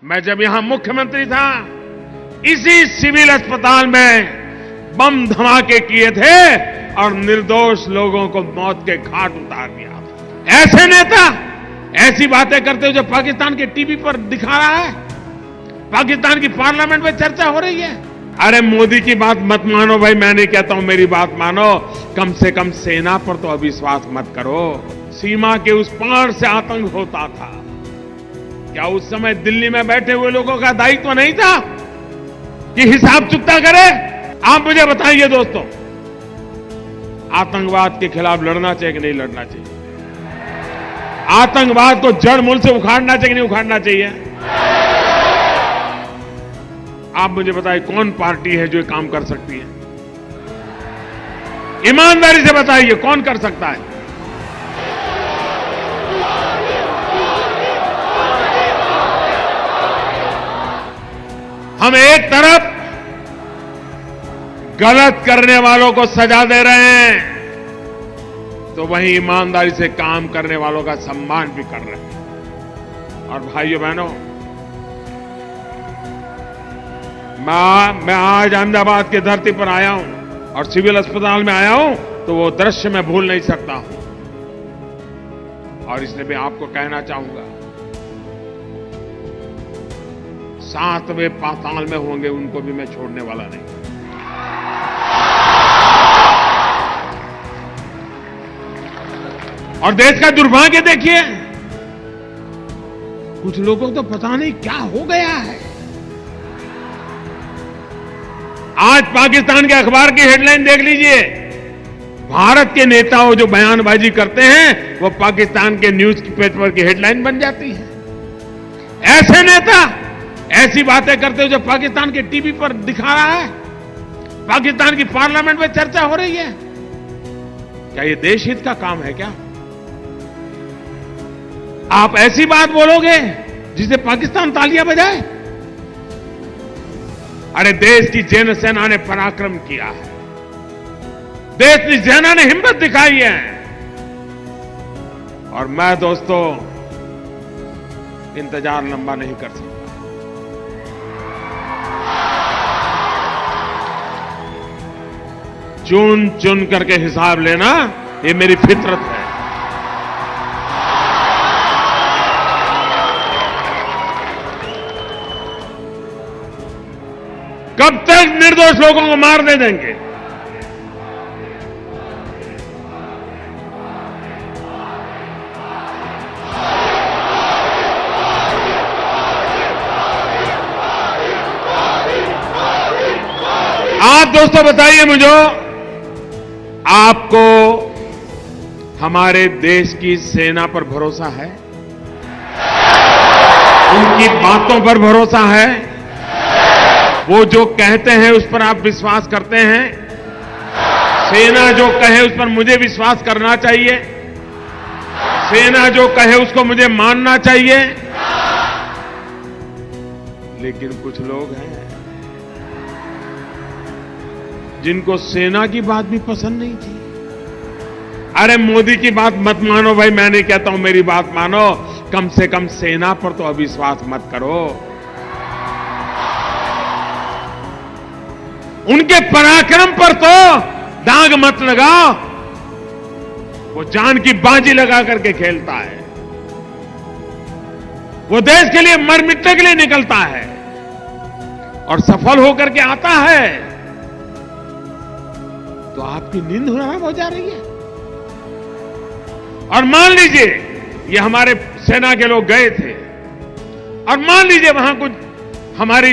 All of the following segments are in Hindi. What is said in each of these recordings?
मैं जब यहां मुख्यमंत्री था, इसी सिविल अस्पताल में बम धमाके किए थे और निर्दोष लोगों को मौत के घाट उतार दिया था। ऐसे नेता ऐसी बातें करते हो जो पाकिस्तान के टीवी पर दिखा रहा है, पाकिस्तान की पार्लियामेंट में चर्चा हो रही है। अरे मोदी की बात मत मानो भाई, मैं नहीं कहता हूं मेरी बात मानो, कम से कम सेना पर तो अविश्वास मत करो। सीमा के उस पार से आतंक होता था, क्या उस समय दिल्ली में बैठे हुए लोगों का दायित्व नहीं था कि हिसाब चुकता करे? आप मुझे बताइए दोस्तों, आतंकवाद के खिलाफ लड़ना चाहिए कि नहीं लड़ना चाहिए? आतंकवाद को जड़ मूल से उखाड़ना चाहिए कि नहीं उखाड़ना चाहिए? आप मुझे बताइए, कौन पार्टी है जो ये काम कर सकती है? ईमानदारी से बताइए, कौन कर सकता है? हम एक तरफ गलत करने वालों को सजा दे रहे हैं, तो वहीं ईमानदारी से काम करने वालों का सम्मान भी कर रहे हैं। और भाइयों बहनों, मैं आज अहमदाबाद की धरती पर आया हूं और सिविल अस्पताल में आया हूं, तो वो दृश्य मैं भूल नहीं सकता हूं। और इसलिए मैं आपको कहना चाहूंगा, 7वें पाताल में होंगे उनको भी मैं छोड़ने वाला नहीं। और देश का दुर्भाग्य देखिए, कुछ लोगों को तो पता नहीं क्या हो गया है। आज पाकिस्तान के अखबार की हेडलाइन देख लीजिए, भारत के नेताओं जो बयानबाजी करते हैं वो पाकिस्तान के न्यूज पेपर की हेडलाइन बन जाती है। ऐसे नेता ऐसी बातें करते हो जो पाकिस्तान के टीवी पर दिखा रहा है, पाकिस्तान की पार्लियामेंट में चर्चा हो रही है। क्या ये देश हित का काम है क्या? आप ऐसी बात बोलोगे जिसे पाकिस्तान तालियां बजाए? अरे देश की जैन सेना ने पराक्रम किया है, देश की सेना ने हिम्मत दिखाई है। और मैं दोस्तों इंतजार लंबा नहीं कर सकता। चुन चुन करके हिसाब लेना ये मेरी फितरत है। कब तक निर्दोष लोगों को मार दे देंगे? आप दोस्तों बताइए मुझे, आपको हमारे देश की सेना पर भरोसा है? उनकी बातों पर भरोसा है? वो जो कहते हैं उस पर आप विश्वास करते हैं? सेना जो कहे उस पर मुझे विश्वास करना चाहिए? सेना जो कहे उसको मुझे मानना चाहिए? लेकिन कुछ लोग हैं जिनको सेना की बात भी पसंद नहीं थी। अरे मोदी की बात मत मानो भाई, मैं नहीं कहता हूं मेरी बात मानो, कम से कम सेना पर तो अविश्वास मत करो। उनके पराक्रम पर तो दाग मत लगाओ। वो जान की बाजी लगा करके खेलता है, वो देश के लिए मर मिटने के लिए निकलता है और सफल होकर के आता है, तो आपकी नींद हराम हो जा रही है। और मान लीजिए ये हमारे सेना के लोग गए थे और मान लीजिए वहां कुछ हमारी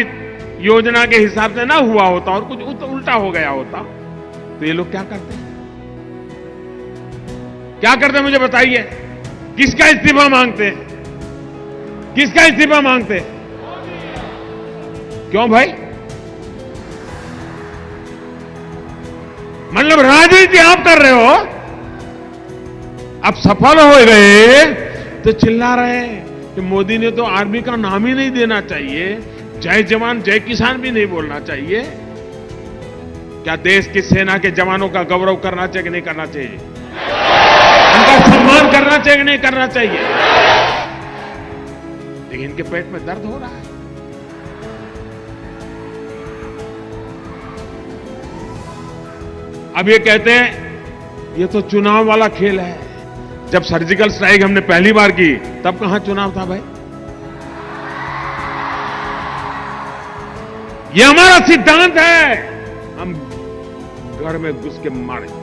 योजना के हिसाब से ना हुआ होता और कुछ उल्टा हो गया होता, तो ये लोग क्या करते हैं? क्या करते हैं मुझे बताइए? किसका इस्तीफा मांगते हैं? किसका इस्तीफा मांगते हैं? क्यों भाई? मतलब राजनीति आप कर रहे हो, अब सफल हो गए तो चिल्ला रहे हैं कि मोदी ने तो आर्मी का नाम ही नहीं देना चाहिए, जय जवान जय किसान भी नहीं बोलना चाहिए। क्या देश की सेना के जवानों का गौरव करना चाहिए कि नहीं करना चाहिए? उनका सम्मान करना चाहिए कि नहीं करना चाहिए? लेकिन इनके पेट में दर्द हो रहा है। अब ये कहते हैं ये तो चुनाव वाला खेल है। जब सर्जिकल स्ट्राइक हमने पहली बार की तब कहां चुनाव था भाई? ये हमारा सिद्धांत है, हम घर में घुस के मारेंगे।